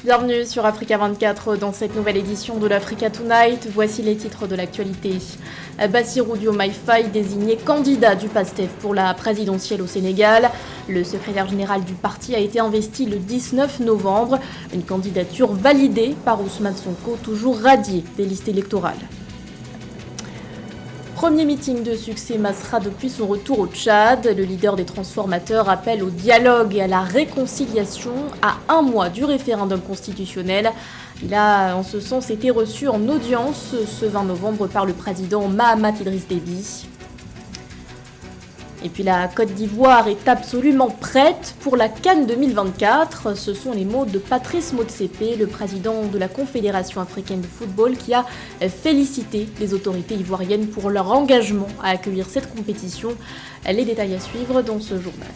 Bienvenue sur Africa 24 dans cette nouvelle édition de l'Africa Tonight. Voici les titres de l'actualité. Bassirou Diomaye Faye désigné candidat du PASTEF pour la présidentielle au Sénégal. Le secrétaire général du parti a été investi le 19 novembre. Une candidature validée par Ousmane Sonko, toujours radié des listes électorales. Premier meeting de succès Masra depuis son retour au Tchad. Le leader des transformateurs appelle au dialogue et à la réconciliation à un mois du référendum constitutionnel. Il a en ce sens été reçu en audience ce 20 novembre par le président Mahamat Idriss Déby. Et puis la Côte d'Ivoire est absolument prête pour la CAN 2024. Ce sont les mots de Patrice Motsepe, le président de la Confédération africaine de football, qui a félicité les autorités ivoiriennes pour leur engagement à accueillir cette compétition. Les détails à suivre dans ce journal.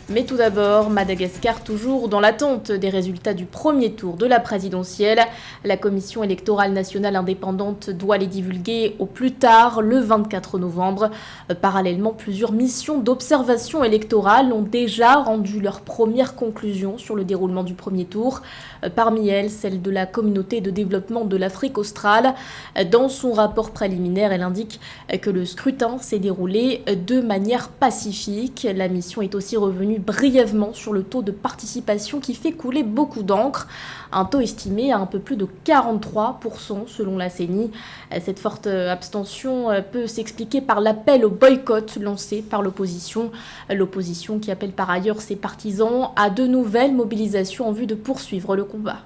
Mais tout d'abord, Madagascar toujours dans l'attente des résultats du premier tour de la présidentielle. La Commission électorale nationale indépendante doit les divulguer au plus tard le 24 novembre. Parallèlement, plusieurs missions d'observation électorale ont déjà rendu leurs premières conclusions sur le déroulement du premier tour. Parmi elles, celle de la Communauté de développement de l'Afrique australe. Dans son rapport préliminaire, elle indique que le scrutin s'est déroulé de manière pacifique. La mission est aussi revenue brièvement sur le taux de participation qui fait couler beaucoup d'encre, un taux estimé à un peu plus de 43% selon la CENI. Cette forte abstention peut s'expliquer par l'appel au boycott lancé par l'opposition. L'opposition qui appelle par ailleurs ses partisans à de nouvelles mobilisations en vue de poursuivre le combat.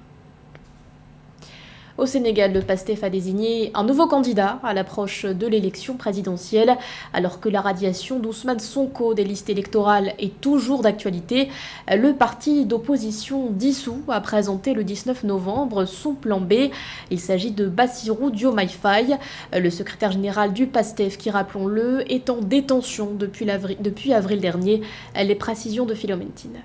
Au Sénégal, le PASTEF a désigné un nouveau candidat à l'approche de l'élection présidentielle. Alors que la radiation d'Ousmane Sonko des listes électorales est toujours d'actualité, le parti d'opposition dissous a présenté le 19 novembre son plan B. Il s'agit de Bassirou Diomaye Faye, le secrétaire général du PASTEF qui, rappelons-le, est en détention depuis avril dernier. Les précisions de Philomène Tine.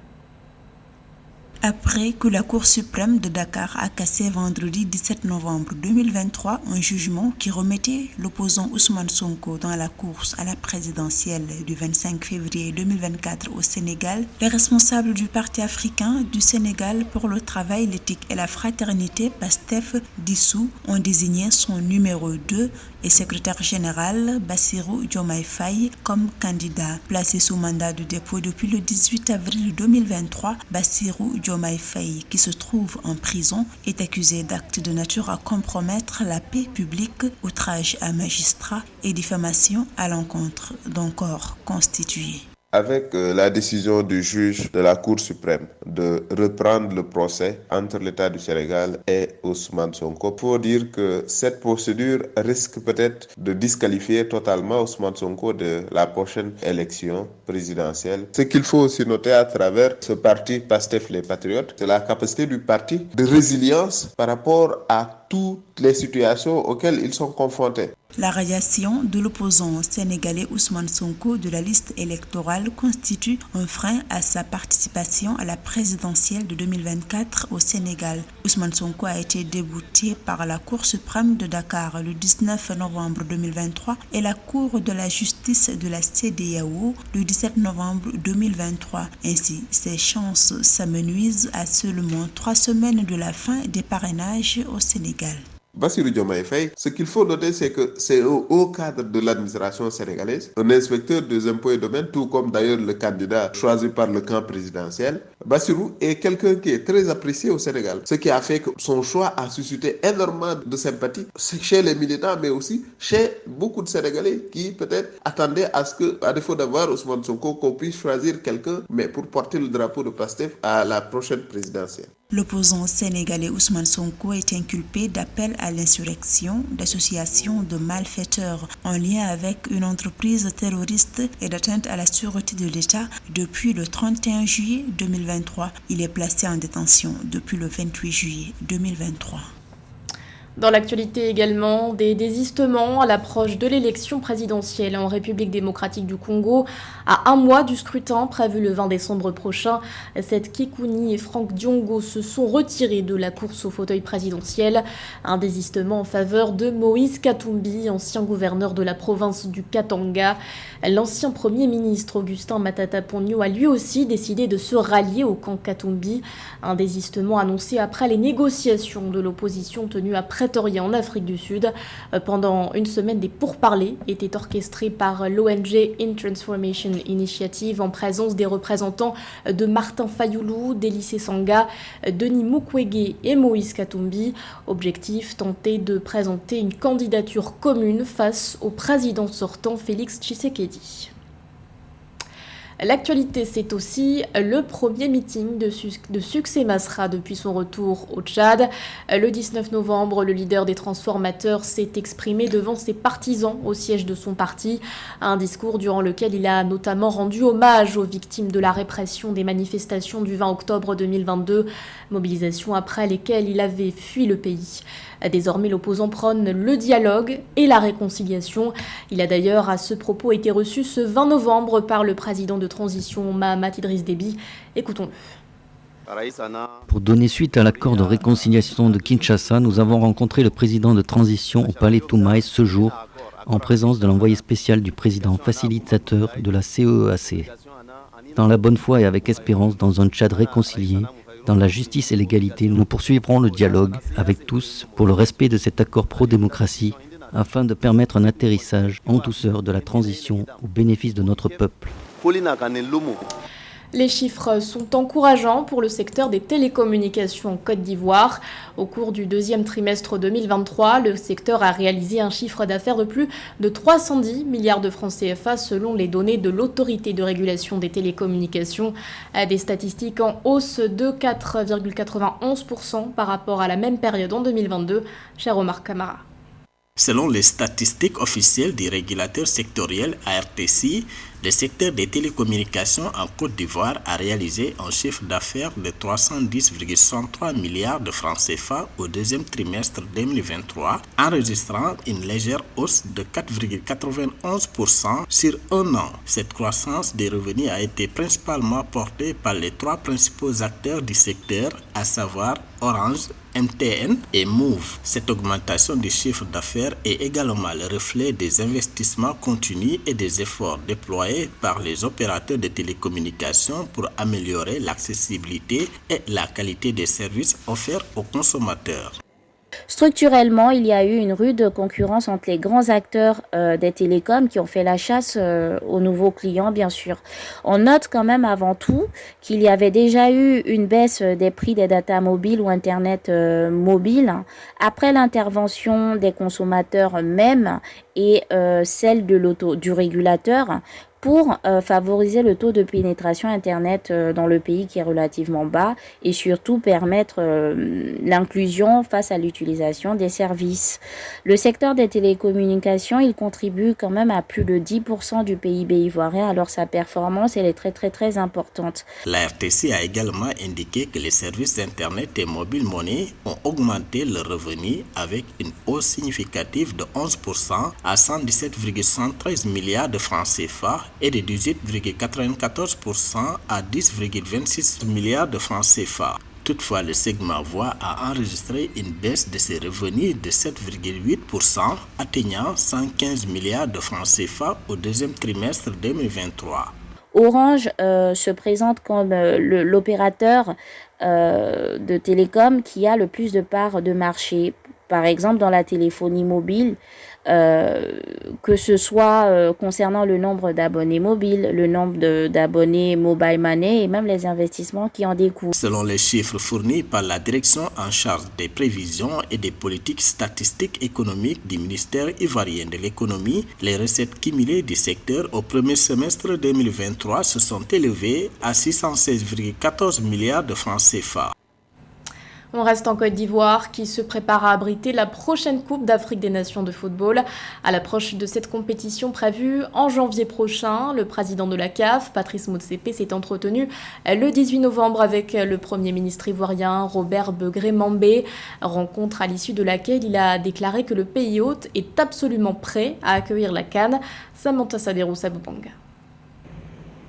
Après que la Cour suprême de Dakar a cassé vendredi 17 novembre 2023 un jugement qui remettait l'opposant Ousmane Sonko dans la course à la présidentielle du 25 février 2024 au Sénégal, les responsables du Parti africain du Sénégal pour le travail, l'éthique et la fraternité, PASTEF dissous, ont désigné son numéro 2 et secrétaire général Bassirou Diomaye Faye comme candidat. Placé sous mandat de dépôt depuis le 18 avril 2023, Bassirou Diomaye Faye, qui se trouve en prison, est accusé d'actes de nature à compromettre la paix publique, outrage à magistrat et diffamation à l'encontre d'un corps constitué. Avec la décision du juge de la Cour suprême de reprendre le procès entre l'État du Sénégal et Ousmane Sonko, il faut dire que cette procédure risque peut-être de disqualifier totalement Ousmane Sonko de la prochaine élection présidentielle. Ce qu'il faut aussi noter à travers ce parti PASTEF les Patriotes, c'est la capacité du parti de résilience par rapport à toutes les situations auxquelles ils sont confrontés. La radiation de l'opposant sénégalais Ousmane Sonko de la liste électorale constitue un frein à sa participation à la présidentielle de 2024 au Sénégal. Ousmane Sonko a été débouté par la Cour suprême de Dakar le 19 novembre 2023 et la Cour de la justice de la CEDEAO le 17 novembre 2023. Ainsi, ses chances s'amenuisent à seulement 3 semaines de la fin des parrainages au Sénégal. Bassirou Diomaye Faye, ce qu'il faut noter, c'est que c'est au haut cadre de l'administration sénégalaise, un inspecteur des impôts et domaines, tout comme d'ailleurs le candidat choisi par le camp présidentiel. Bassirou est quelqu'un qui est très apprécié au Sénégal, ce qui a fait que son choix a suscité énormément de sympathie chez les militants, mais aussi chez beaucoup de Sénégalais qui peut-être attendaient à ce que, à défaut d'avoir Ousmane Sonko, qu'on puisse choisir quelqu'un, mais pour porter le drapeau de PASTEF à la prochaine présidentielle. L'opposant sénégalais Ousmane Sonko est inculpé d'appel à l'insurrection, d'association de malfaiteurs en lien avec une entreprise terroriste et d'atteinte à la sûreté de l'État depuis le 31 juillet 2023. Il est placé en détention depuis le 28 juillet 2023. Dans l'actualité également, des désistements à l'approche de l'élection présidentielle en République démocratique du Congo. À un mois du scrutin prévu le 20 décembre prochain, Seth Kikouni et Franck Diongo se sont retirés de la course au fauteuil présidentiel. Un désistement en faveur de Moïse Katumbi, ancien gouverneur de la province du Katanga. L'ancien Premier ministre Augustin Matata Ponyo a lui aussi décidé de se rallier au camp Katumbi, un désistement annoncé après les négociations de l'opposition tenues à Pretoria en Afrique du Sud. Pendant une semaine, des pourparlers étaient orchestrés par l'ONG In Transformation Initiative en présence des représentants de Martin Fayulu, Délice Sanga, Denis Mukwege et Moïse Katumbi. Objectif, tenter de présenter une candidature commune face au président sortant Félix Tshisekedi. L'actualité, c'est aussi le premier meeting de Succès Masra depuis son retour au Tchad. Le 19 novembre, le leader des transformateurs s'est exprimé devant ses partisans au siège de son parti. Un discours durant lequel il a notamment rendu hommage aux victimes de la répression des manifestations du 20 octobre 2022, mobilisation après lesquelles il avait fui le pays. Désormais, l'opposant prône le dialogue et la réconciliation. Il a d'ailleurs à ce propos été reçu ce 20 novembre par le président de transition Mahamat Idriss Déby. Écoutons-le. Pour donner suite à l'accord de réconciliation de Kinshasa, nous avons rencontré le président de transition au palais Toumaï ce jour, en présence de l'envoyé spécial du président facilitateur de la CEEAC. Dans la bonne foi et avec espérance, dans un Tchad réconcilié, dans la justice et l'égalité, nous poursuivrons le dialogue avec tous pour le respect de cet accord pro-démocratie afin de permettre un atterrissage en douceur de la transition au bénéfice de notre peuple. Les chiffres sont encourageants pour le secteur des télécommunications en Côte d'Ivoire. Au cours du deuxième trimestre 2023, le secteur a réalisé un chiffre d'affaires de plus de 310 milliards de francs CFA selon les données de l'autorité de régulation des télécommunications. Des statistiques en hausse de 4,91% par rapport à la même période en 2022. Cher Omar Kamara. Selon les statistiques officielles du régulateur sectoriel ARTC, le secteur des télécommunications en Côte d'Ivoire a réalisé un chiffre d'affaires de 310,63 milliards de francs CFA au deuxième trimestre 2023, enregistrant une légère hausse de 4,91% sur un an. Cette croissance des revenus a été principalement portée par les trois principaux acteurs du secteur, à savoir Orange, MTN et Move. Cette augmentation du chiffre d'affaires est également le reflet des investissements continus et des efforts déployés par les opérateurs de télécommunications pour améliorer l'accessibilité et la qualité des services offerts aux consommateurs. Structurellement, il y a eu une rude concurrence entre les grands acteurs des télécoms qui ont fait la chasse aux nouveaux clients, bien sûr. On note quand même avant tout qu'il y avait déjà eu une baisse des prix des data mobiles ou Internet mobile après l'intervention des consommateurs même et celle du régulateur pour favoriser le taux de pénétration Internet dans le pays qui est relativement bas et surtout permettre l'inclusion face à l'utilisation des services. Le secteur des télécommunications, il contribue quand même à plus de 10% du PIB ivoirien, alors sa performance, elle est très importante. La RTC a également indiqué que les services Internet et mobile money ont augmenté leurs revenus avec une hausse significative de 11% à 117,113 milliards de francs CFA et de 18,94% à 10,26 milliards de francs CFA. Toutefois, le segment voix a enregistré une baisse de ses revenus de 7,8%, atteignant 115 milliards de francs CFA au deuxième trimestre 2023. Orange se présente comme l'opérateur de télécom qui a le plus de parts de marché. Par exemple, dans la téléphonie mobile, que ce soit concernant le nombre d'abonnés mobiles, le nombre d'abonnés mobile money et même les investissements qui en découlent. Selon les chiffres fournis par la direction en charge des prévisions et des politiques statistiques économiques du ministère ivoirien de l'économie, les recettes cumulées du secteur au premier semestre 2023 se sont élevées à 616,14 milliards de francs CFA. On reste en Côte d'Ivoire qui se prépare à abriter la prochaine Coupe d'Afrique des Nations de football. À l'approche de cette compétition prévue en janvier prochain, le président de la CAF, Patrice Motsepe, s'est entretenu le 18 novembre avec le Premier ministre ivoirien Robert Begré-Mambé. Rencontre à l'issue de laquelle il a déclaré que le pays hôte est absolument prêt à accueillir la CAN. Samantha Saderou Sabubanga.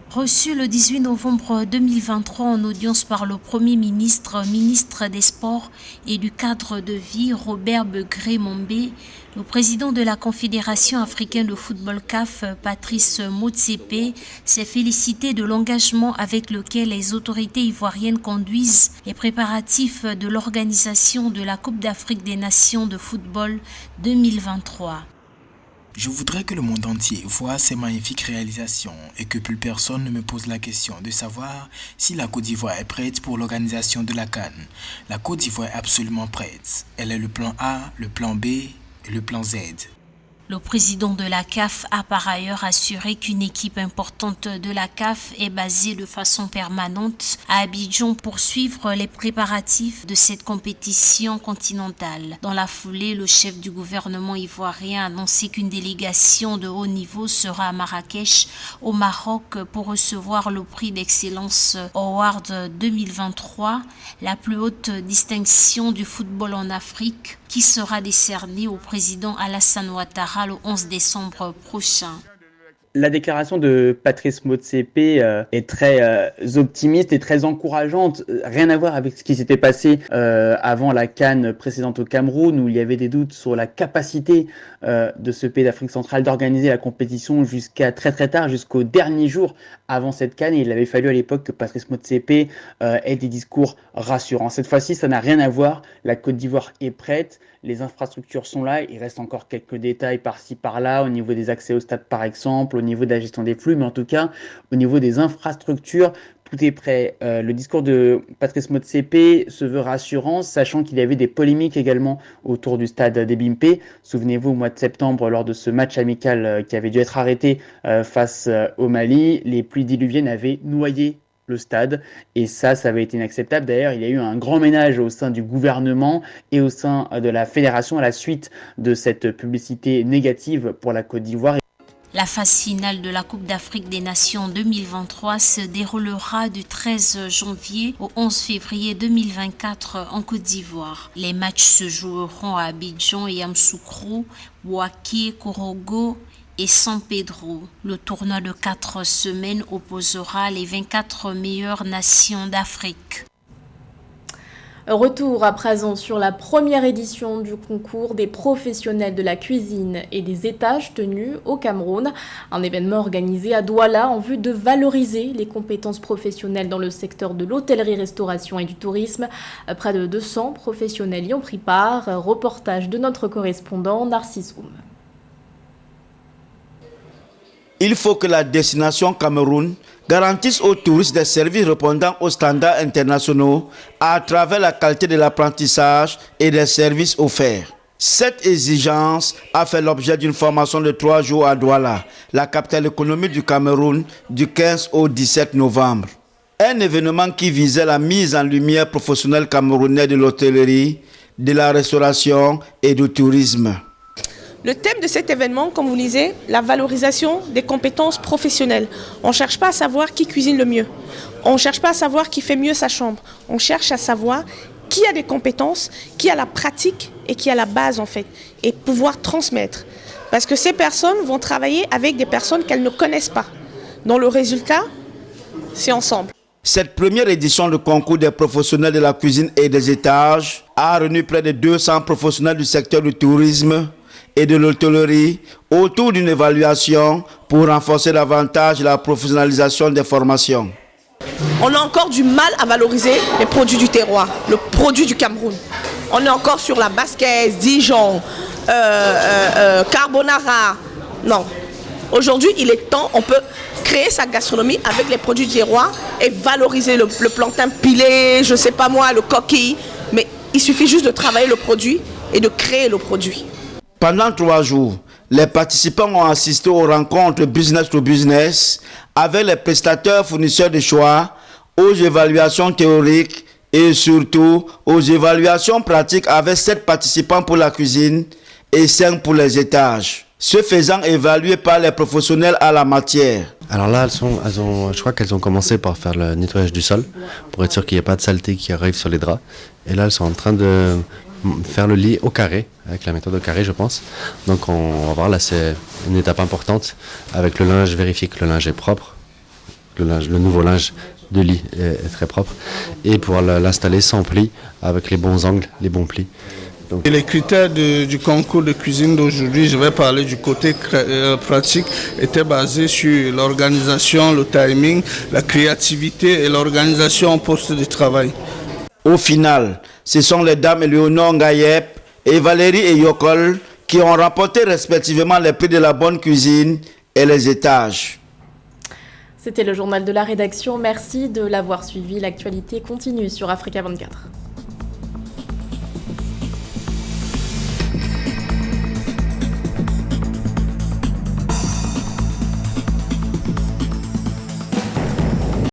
Reçu le 18 novembre 2023 en audience par le Premier ministre, ministre des Sports et du cadre de vie, Robert Begré-Mombé, le président de la Confédération africaine de football CAF, Patrice Motsepe, s'est félicité de l'engagement avec lequel les autorités ivoiriennes conduisent les préparatifs de l'organisation de la Coupe d'Afrique des Nations de football 2023. Je voudrais que le monde entier voie ces magnifiques réalisations et que plus personne ne me pose la question de savoir si la Côte d'Ivoire est prête pour l'organisation de la CAN. La Côte d'Ivoire est absolument prête. Elle est le plan A, le plan B et le plan Z. Le président de la CAF a par ailleurs assuré qu'une équipe importante de la CAF est basée de façon permanente à Abidjan pour suivre les préparatifs de cette compétition continentale. Dans la foulée, le chef du gouvernement ivoirien a annoncé qu'une délégation de haut niveau sera à Marrakech, au Maroc, pour recevoir le prix d'excellence Award 2023, la plus haute distinction du football en Afrique, qui sera décerné au président Alassane Ouattara le 11 décembre prochain. La déclaration de Patrice Motsepe est très optimiste et très encourageante. Rien à voir avec ce qui s'était passé avant la CAN précédente au Cameroun, où il y avait des doutes sur la capacité de ce pays d'Afrique centrale d'organiser la compétition jusqu'à très tard, jusqu'au dernier jour avant cette CAN. Et il avait fallu à l'époque que Patrice Motsepe ait des discours rassurants. Cette fois-ci, ça n'a rien à voir. La Côte d'Ivoire est prête. Les infrastructures sont là, il reste encore quelques détails par-ci par-là au niveau des accès au stade par exemple, au niveau de la gestion des flux, mais en tout cas au niveau des infrastructures, tout est prêt. Le discours de Patrice Motsepe se veut rassurant, sachant qu'il y avait des polémiques également autour du stade des Bimpe. Souvenez-vous, au mois de septembre, lors de ce match amical qui avait dû être arrêté face au Mali, les pluies diluviennes avaient noyé le stade, et ça avait été inacceptable. D'ailleurs, il y a eu un grand ménage au sein du gouvernement et au sein de la fédération à la suite de cette publicité négative pour la Côte d'Ivoire. La phase finale de la Coupe d'Afrique des Nations 2023 se déroulera du 13 janvier au 11 février 2024 en Côte d'Ivoire. Les matchs se joueront à Abidjan et Yamoussoukro, Bouaké, Korogo et San Pedro. Le tournoi de 4 semaines opposera les 24 meilleures nations d'Afrique. Retour à présent sur la première édition du concours des professionnels de la cuisine et des étages tenus au Cameroun. Un événement organisé à Douala en vue de valoriser les compétences professionnelles dans le secteur de l'hôtellerie-restauration et du tourisme. Près de 200 professionnels y ont pris part. Reportage de notre correspondant Narcisse Oum. Il faut que la destination Cameroun garantisse aux touristes des services répondant aux standards internationaux à travers la qualité de l'apprentissage et des services offerts. Cette exigence a fait l'objet d'une formation de 3 jours à Douala, la capitale économique du Cameroun, du 15 au 17 novembre. Un événement qui visait la mise en lumière professionnelle camerounaise de l'hôtellerie, de la restauration et du tourisme. Le thème de cet événement, comme vous le disiez, la valorisation des compétences professionnelles. On ne cherche pas à savoir qui cuisine le mieux. On ne cherche pas à savoir qui fait mieux sa chambre. On cherche à savoir qui a des compétences, qui a la pratique et qui a la base en fait. Et pouvoir transmettre. Parce que ces personnes vont travailler avec des personnes qu'elles ne connaissent pas. Donc le résultat, c'est ensemble. Cette première édition du concours des professionnels de la cuisine et des étages a réuni près de 200 professionnels du secteur du tourisme et de l'hôtellerie autour d'une évaluation pour renforcer davantage la professionnalisation des formations. On a encore du mal à valoriser les produits du terroir, le produit du Cameroun. On est encore sur la basquaise, Dijon, carbonara. Non. Aujourd'hui, il est temps, on peut créer sa gastronomie avec les produits du terroir et valoriser le plantain pilé, je ne sais pas moi, le coquille. Mais il suffit juste de travailler le produit et de créer le produit. Pendant 3 jours, les participants ont assisté aux rencontres business to business avec les prestataires fournisseurs de choix, aux évaluations théoriques et surtout aux évaluations pratiques avec 7 participants pour la cuisine et 5 pour les étages, se faisant évaluer par les professionnels à la matière. Alors là, je crois qu'elles ont commencé par faire le nettoyage du sol pour être sûr qu'il n'y ait pas de saleté qui arrive sur les draps. Et là, elles sont en train de faire le lit au carré, avec la méthode au carré, je pense. Donc on va voir, là c'est une étape importante. Avec le linge, vérifier que le linge est propre, le nouveau linge de lit est très propre, et pouvoir l'installer sans plis, avec les bons angles, les bons plis. Donc. Et les critères du concours de cuisine d'aujourd'hui, je vais parler du côté pratique, étaient basés sur l'organisation, le timing, la créativité et l'organisation au poste de travail. Au final, ce sont les dames Éléonore Ngayep et Valérie Eyokol qui ont remporté respectivement les prix de la bonne cuisine et les étages. C'était le journal de la rédaction. Merci de l'avoir suivi. L'actualité continue sur Africa 24.